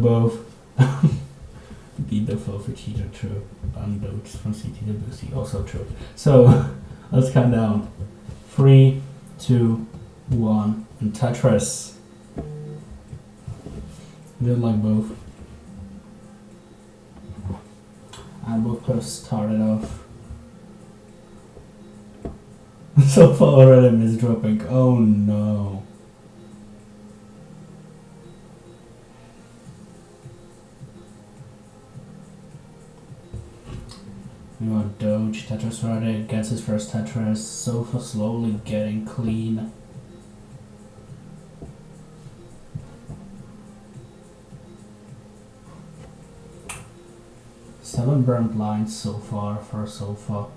both. Beat the foe for cheater, true. Undoge from CT to Boosie, also true. So let's count down. 3, 2, 1, and Tetris. Didn't like both. And both players started off. So far already miss dropping. Oh no. We got Doge, Tetris ready, gets his first Tetris, Sofa slowly getting clean. Seven burnt lines so far for Sofa.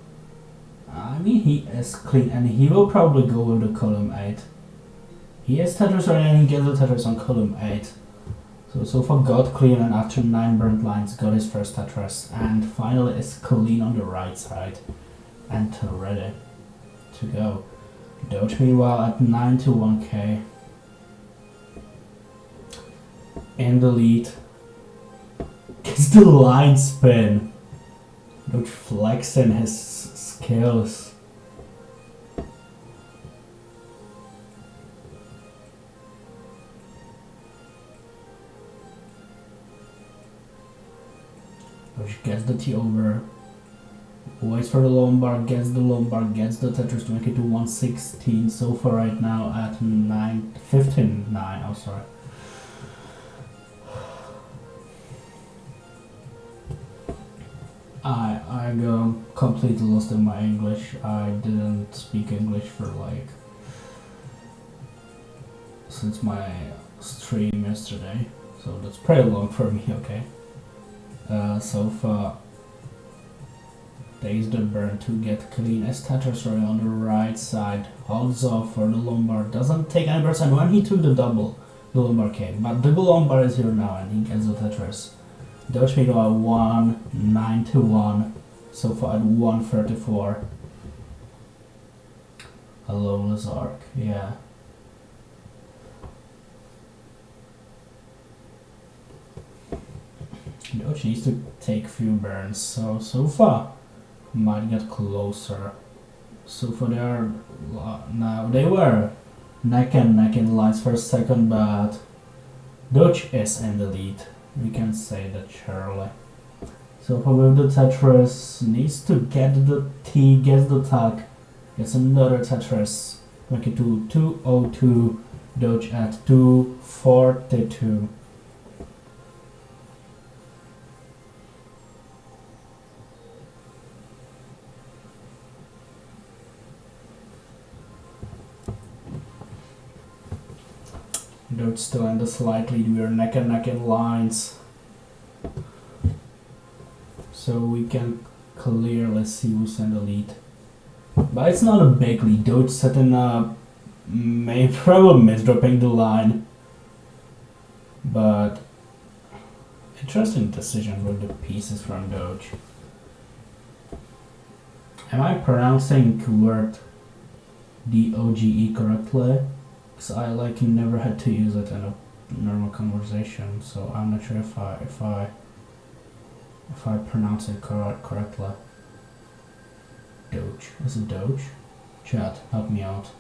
I mean, he is clean and he will probably go with the column 8. He has Tetris ready and he gets the Tetris on column 8. So far got clean and after 9 burnt lines got his first Tetris and finally is clean on the right side and ready to go. Doge meanwhile at 9 to 1k in the lead. Gets the line spin. Doge flexing his skills. Doge gets the T over. Waits for the Lombard, gets the Lombard, gets the Tetris to make it to 116. So far right now at 9, oh sorry. I got completely lost in my English. I didn't speak English for since my stream yesterday, so that's pretty long for me, okay. Sofa takes the burn to get clean as Tetris right on the right side, holds off for the Lombard, doesn't take any percent when he took the double, the Lombard came, but the Lombard is here now and he gets the Tetris. Doge meanwhile 1, 9 to 1, Sofa at 134. Hello Lazark, yeah. Doge needs to take few burns, so Sofa might get closer. Sofa they are now, they were neck and neck in lines for a second, but Doge is in the lead. We can say that surely. Sofa with the Tetris needs to get the T, gets the tag, gets another Tetris, make it to 202, Doge at 242. Doge still in the slight lead, we are neck and neck in lines. So we can clearly see who's in the lead. But it's not a big lead, Doge setting up, may probably misdropping the line. But interesting decision with the pieces from Doge. Am I pronouncing word DOGE correctly? Because I never had to use it in a normal conversation, so I'm not sure if I pronounce it correctly. Doge. Is it Doge? Chat, help me out.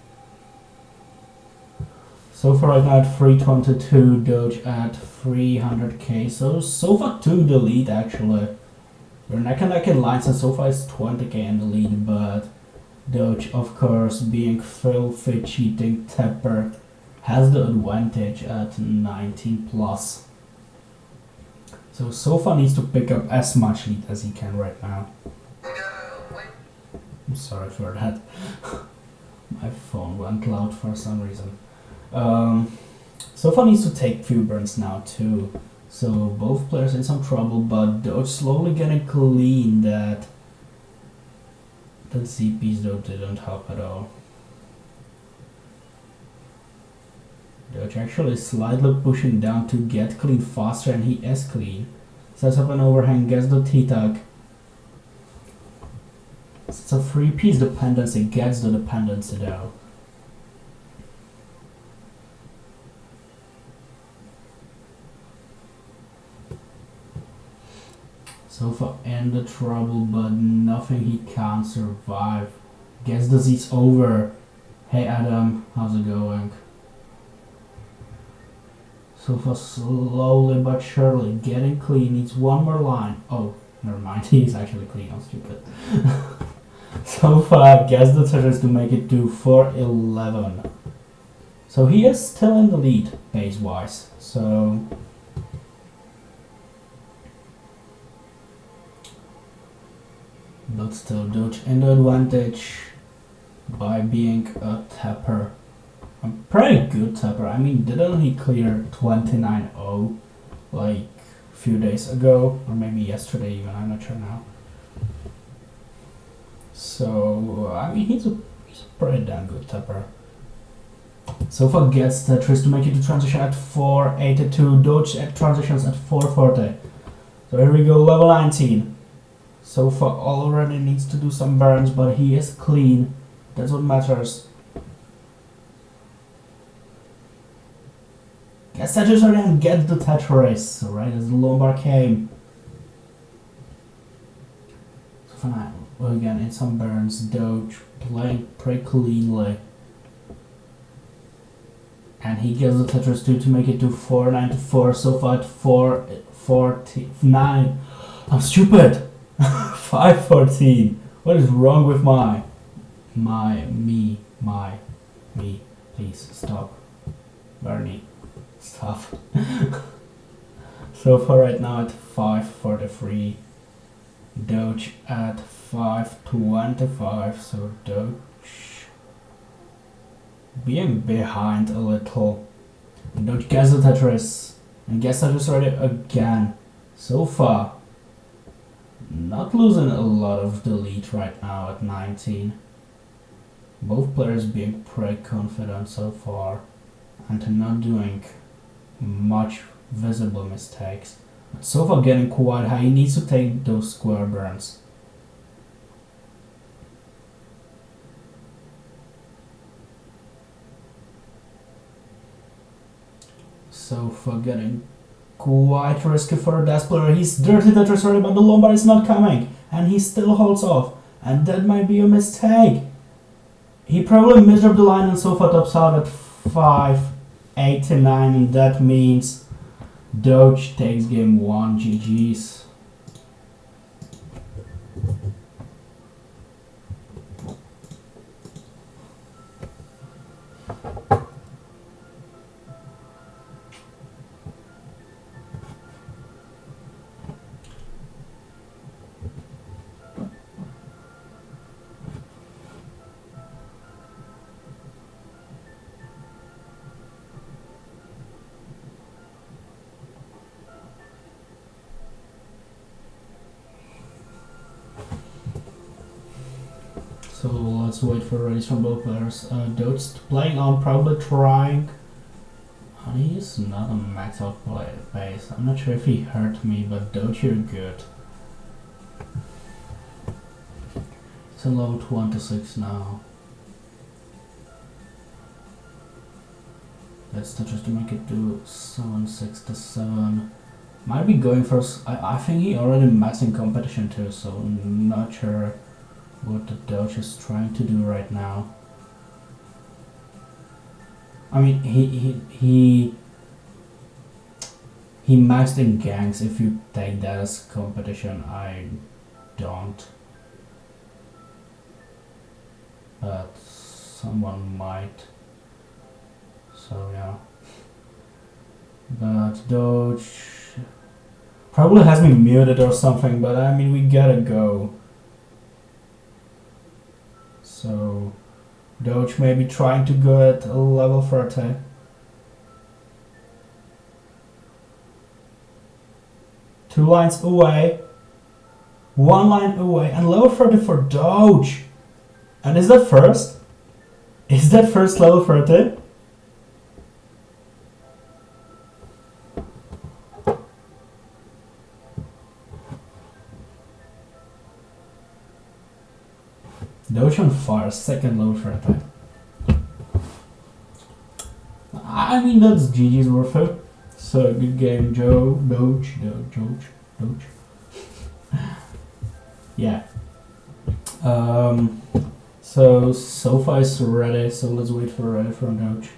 So far right now at 322, Doge at 300k. So Sofa took the lead actually. We're neck and neck in lines and Sofa is 20k in the lead, but Doge, of course, being filthy cheating tapper, has the advantage at 19 plus. So Sofa needs to pick up as much lead as he can right now. I'm sorry for that. My phone went loud for some reason. Sofa needs to take few burns now too. So both players in some trouble, but Doge slowly getting clean. That ZPs though didn't help at all. Doge actually slightly pushing down to get clean faster, and he is clean. Sets up an overhang, gets the T-tag. It's a 3-piece dependency, gets the dependency though. Sofa in the trouble, but nothing he can't survive. Guess this is over. Hey Adam, how's it going? Sofa slowly but surely getting clean. Needs one more line. Oh, never mind. He's actually clean. I'm stupid. Sofa gets the treasures to make it to 4-11. So he is still in the lead, pace-wise. So but still Doge in the advantage by being a tapper. A pretty good tapper. I mean, didn't he clear 29-0 like a few days ago? Or maybe yesterday even, I'm not sure now. So, I mean, he's a pretty damn good tapper. Sofa gets the Tetris to make it to transition at 482. Doge at transitions at 440. So here we go, level 19. Sofa already needs to do some burns, but he is clean. That's what matters. Gets Tetris already and gets the Tetris, right as the Lombard came. So for now, again, in some burns, Doge playing pretty cleanly. And he gets the Tetris 2 to make it to 494. Sofa at 449. I'm stupid! 514. What is wrong with me? Please stop. Bernie, stop. So far right now at 543. Doge at 525. So Doge being behind a little. And Doge gets the Tetris. And gets Tetris already again. So far not losing a lot of the lead right now at 19. Both players being pretty confident so far and not doing much visible mistakes. But so far getting quite high. He needs to take those square burns. So far getting quite risky for a Death player. He's dirty Tetris already, but the Lombard is not coming. And he still holds off. And that might be a mistake. He probably missed up the line and Sofa tops out at 589. And that means Doge takes game 1. GG's. So let's wait for release from both players. Doge playing on, probably trying. He's not on max out play pace. I'm not sure if he hurt me, but Doge, you're good. It's a level 26 now. Let's just to make it to 767. Might be going for. I think he already maxed in competition too, so I'm not sure what the Doge is trying to do right now. I mean, he maxed in gangs. If you take that as competition, I don't. But someone might. So yeah. But Doge probably has me muted or something. But I mean, we gotta go. So Doge may be trying to go at a level 30. Two lines away. One line away. And level 30 for Doge. And is that first? Is that first level 30? Doge on fire, second level for attack. I mean, that's GG's worth it. So good game, Doge. Yeah. So Sofa is ready, so let's wait for ready for Doge.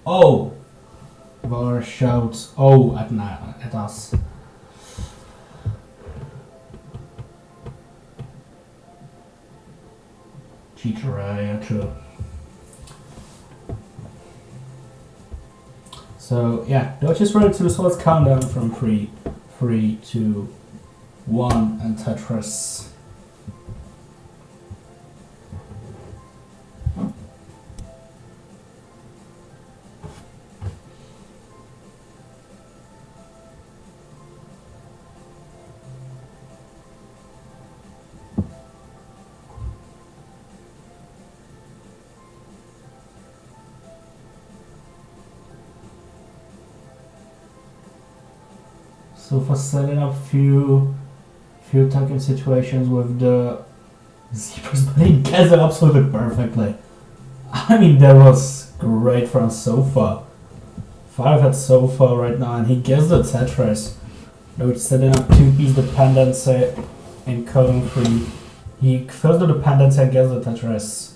Oh! Var shouts oh at us. Cheater, yeah, true. So yeah, Doge is ready too, so let's count down from 3, 2, 1, and Tetris. So for setting up few attacking situations with the zebras, but he gets it absolutely perfectly. I mean, that was great from Sofa. 5 at Sofa right now, and he gets the Tetris. Though it's setting up 2-piece dependency in column 3. He fills the dependency and gets the Tetris.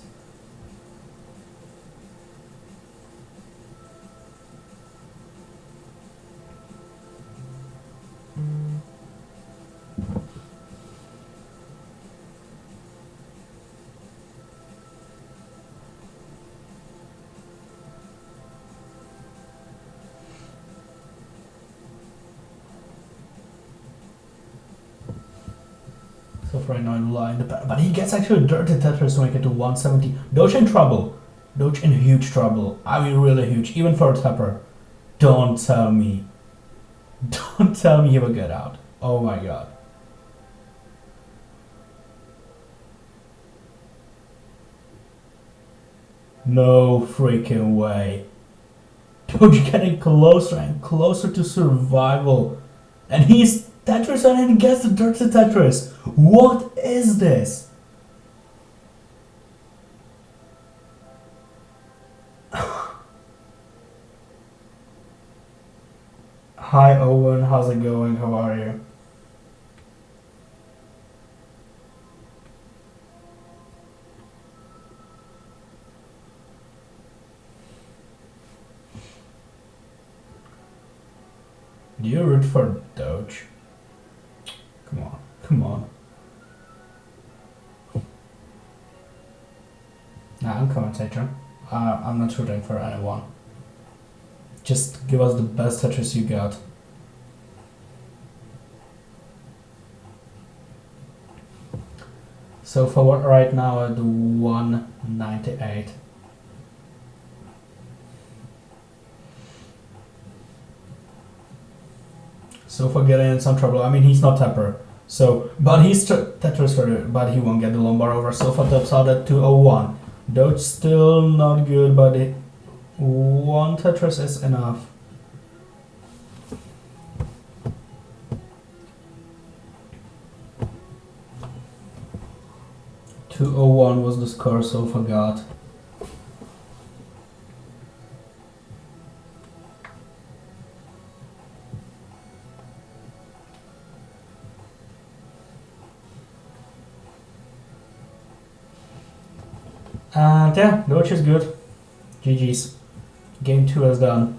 So for right now in line, but he gets actually a dirty Tetris to make it to 170. Doge in trouble. Doge in huge trouble. I mean really huge, even for a tapper. Don't tell me. Don't tell me he will get out. Oh my god. No freaking way. Doge getting closer and closer to survival. And he's Tetris and he gets the dirty Tetris. What is this? Hi Owen, how's it going? How are you? Do you root for Doge? Come on, come on. Nah, I'm commentator. I'm not rooting for anyone. Just give us the best Tetris you got. So for what right now at 198. So for getting in some trouble. I mean he's not Tepper. So but he's Tetris for it, but he won't get the Lombard over. So for tops out at 201. Doge still not good, but one Tetris is enough. .201 was the score, so forgot. And yeah, Doge is good. GG's. Game 2 is done.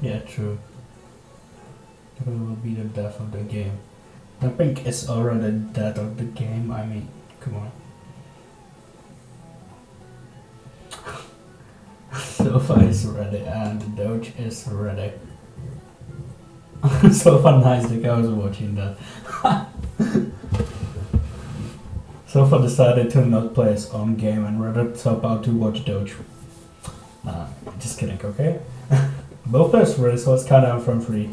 Yeah, true. It will be the death of the game. I think it's already the death of the game. I mean, come on. Sofa is ready and Doge is ready. Sofa nice, like I was watching that. Sofa decided to not play his own game and rather top out to watch Doge. Just kidding, okay? Both players ready, so let's count down from 3,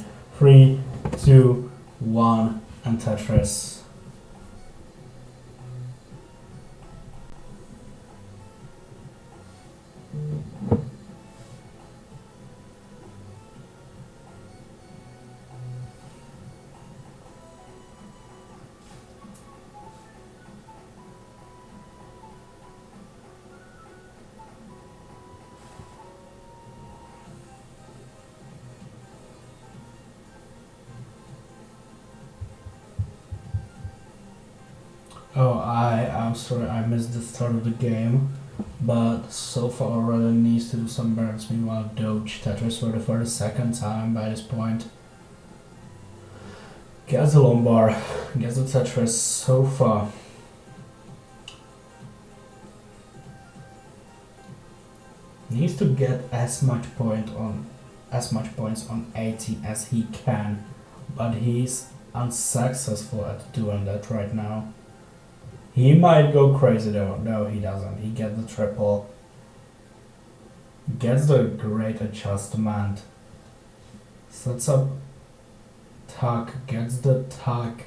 2, 1, and Tetris. Oh, I'm sorry, I missed the start of the game, but Sofa already needs to do some burns. Meanwhile, Doge Tetris for the second time by this point. Gets the Lombard, gets the Tetris, Sofa. Needs to get as much points on 80 as he can, but he's unsuccessful at doing that right now. He might go crazy though. No, he doesn't. He gets the triple. Gets the great adjustment. Sets up tuck. Gets the tuck.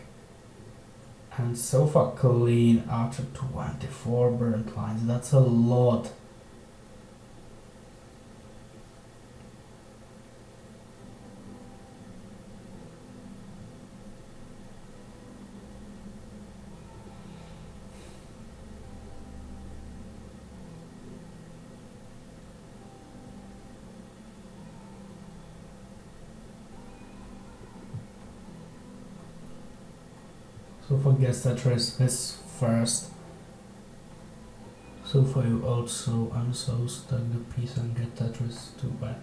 And Sofa clean after 24 burnt lines. That's a lot. Sofa gets Tetris his first. Sofa you also unso stuck the piece and get Tetris too bad.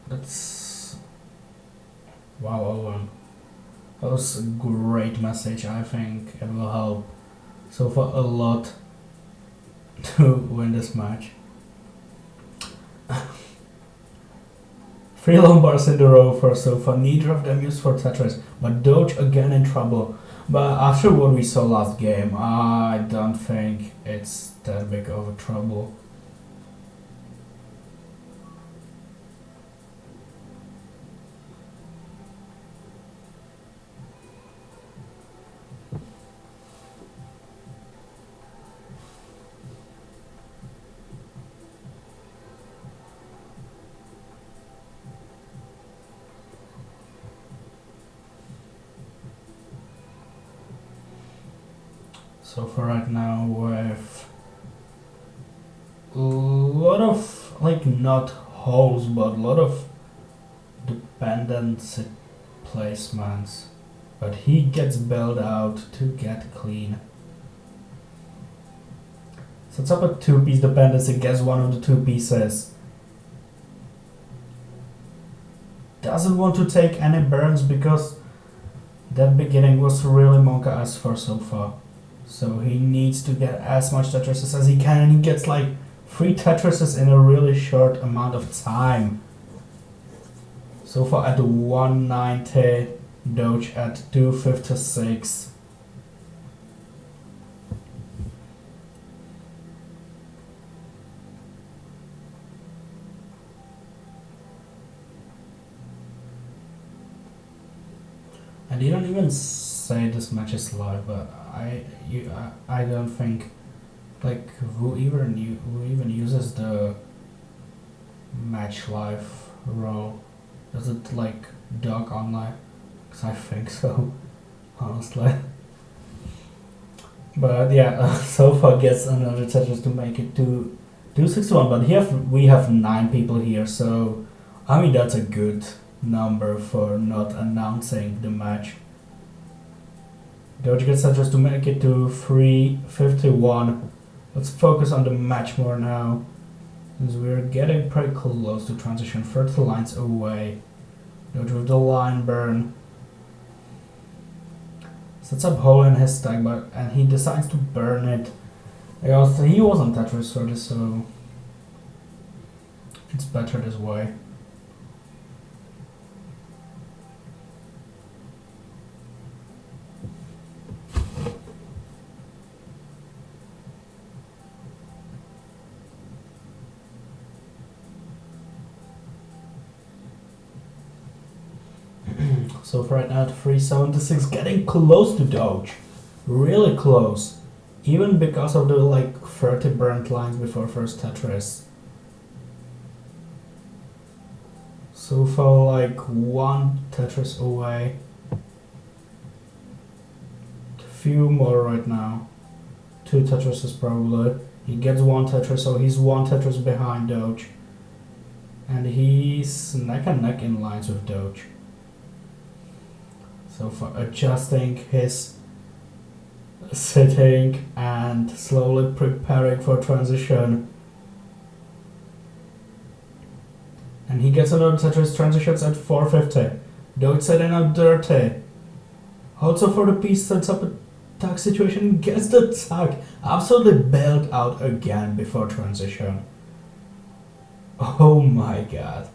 That's wow, Owen. That was a great message. I think it will help Sofa a lot to win this match. 3 Lombards in a row for Sofa, neither of them used for Tetris, but Doge again in trouble. But after what we saw last game, I don't think it's that big of a trouble. So for right now, with a lot of like not holes, but a lot of dependency placements. But he gets bailed out to get clean. Sets up a 2-piece dependency, gets one of the 2 pieces. Doesn't want to take any burns because that beginning was really Monka-esque for Sofa. So he needs to get as much Tetrises as he can, and he gets like 3 Tetrises in a really short amount of time. Sofa at 190, Doge at 256. And you don't even say this match is live, but I don't think like who even uses the match live role. Does it like dog online? Because I think so, honestly. But yeah, Sofa gets another Tetris to make it to 261. But we have 9 people here, so I mean that's a good number for not announcing the match. Doge gets Tetris to make it to 351. Let's focus on the match more now, since we're getting pretty close to transition 30 lines away. Doge with the line burn. Sets up hole in his stack, and he decides to burn it. He wasn't Tetris ready, so it's better this way. So for right now at 376, getting close to Doge. Really close. Even because of the like 30 burnt lines before first Tetris. So far like 1 Tetris away. Few more right now. 2 Tetrises probably. He gets 1 Tetris, so he's 1 Tetris behind Doge. And he's neck and neck in lines with Doge. So for adjusting his sitting and slowly preparing for transition. And he gets another Tetris transitions at 450. Doge setting up dirty. Also for the piece sets up a tag situation, gets the tag absolutely bailed out again before transition. Oh my god.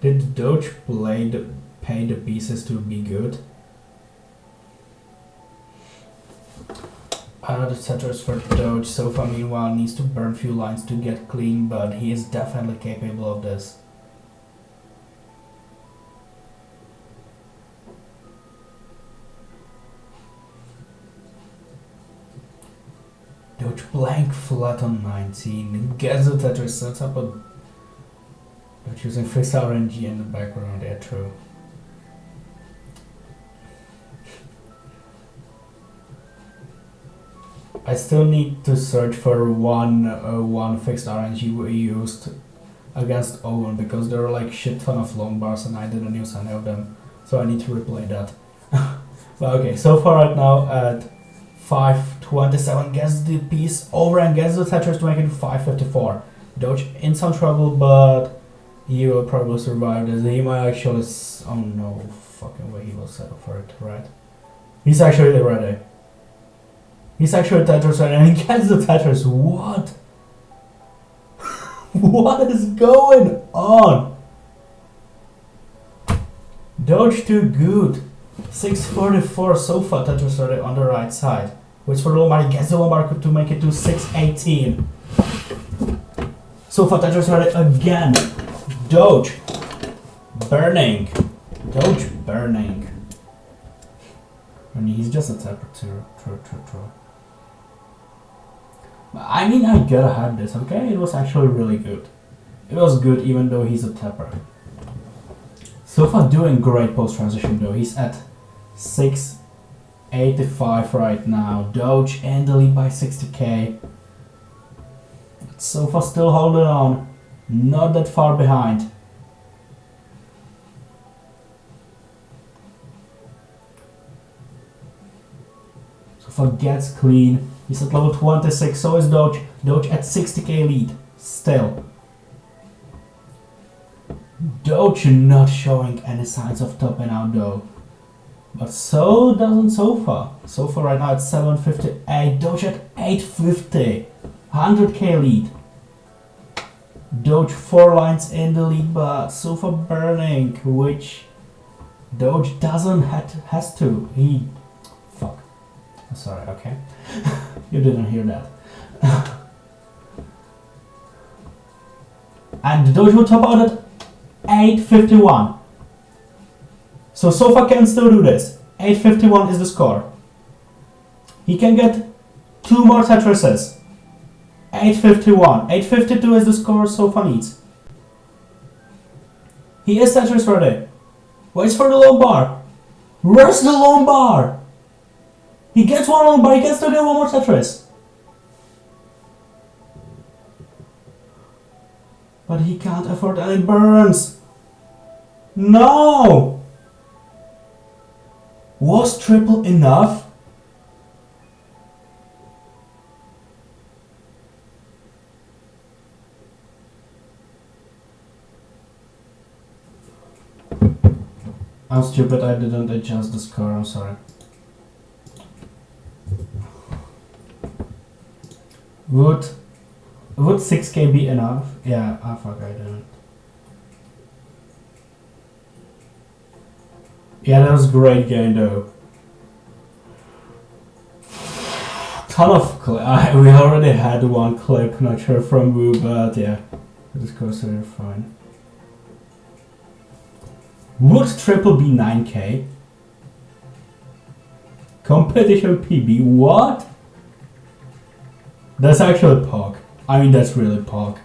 Did Doge pay the pieces to be good? Another Tetris for Doge. Sofa meanwhile needs to burn few lines to get clean, but he is definitely capable of this. Doge blank flat on 19. Gets the Tetris, sets up a Doge using fixed RNG in the background, yeah, true. I still need to search for one fixed RNG we used against Owen because there are like shit ton of long bars and I didn't use any of them, so I need to replay that. But okay, so far right now at 527 gets the piece over and gets the Tetris to make it 554. Doge in some trouble, but he will probably survive this. He might actually. Oh no fucking way, he will settle for it, right? He's actually ready. He's actually Tetris ready and he gets the Tetris. What? What is going on? Doge too good. 644 Sofa Tetris ready on the right side. Waits for the low bar, he gets the low bar to make it to 618. Sofa Tetris ready again. Doge burning. Doge burning. And he's just a tapper too. True. I mean, I gotta have this, okay? It was actually really good. It was good even though he's a tapper. Sofa doing great post-transition though. He's at 685 right now. Doge in the lead by 60k. Sofa still holding on. Not that far behind. Sofa gets clean. He's at level 26, so is Doge. Doge at 60k lead. Still. Doge not showing any signs of topping out though. But so doesn't Sofa. Sofa right now at 758. Doge at 850. 100k lead. Doge 4 lines in the lead, but Sofa burning, which Doge doesn't has to. He fuck. Sorry, okay. You didn't hear that. And Doge will top out at 851. So Sofa can still do this. 851 is the score. He can get 2 more Tetrises. 851. 852 is the score Sofa needs. He is Tetris ready. Waits for the long bar. Where's the long bar? He gets one long bar, he can still get one more Tetris. But he can't afford any burns. No! Was triple enough? I'm stupid, I didn't adjust the score, I'm sorry. Would 6k be enough? Yeah, ah fuck, I didn't. Yeah, that was a great game though. Ton of clip. We already had one clip, not sure from who, but yeah, this goes so fine. Would triple be 9k? Competition PB, what? That's actually POG. I mean, that's really POG.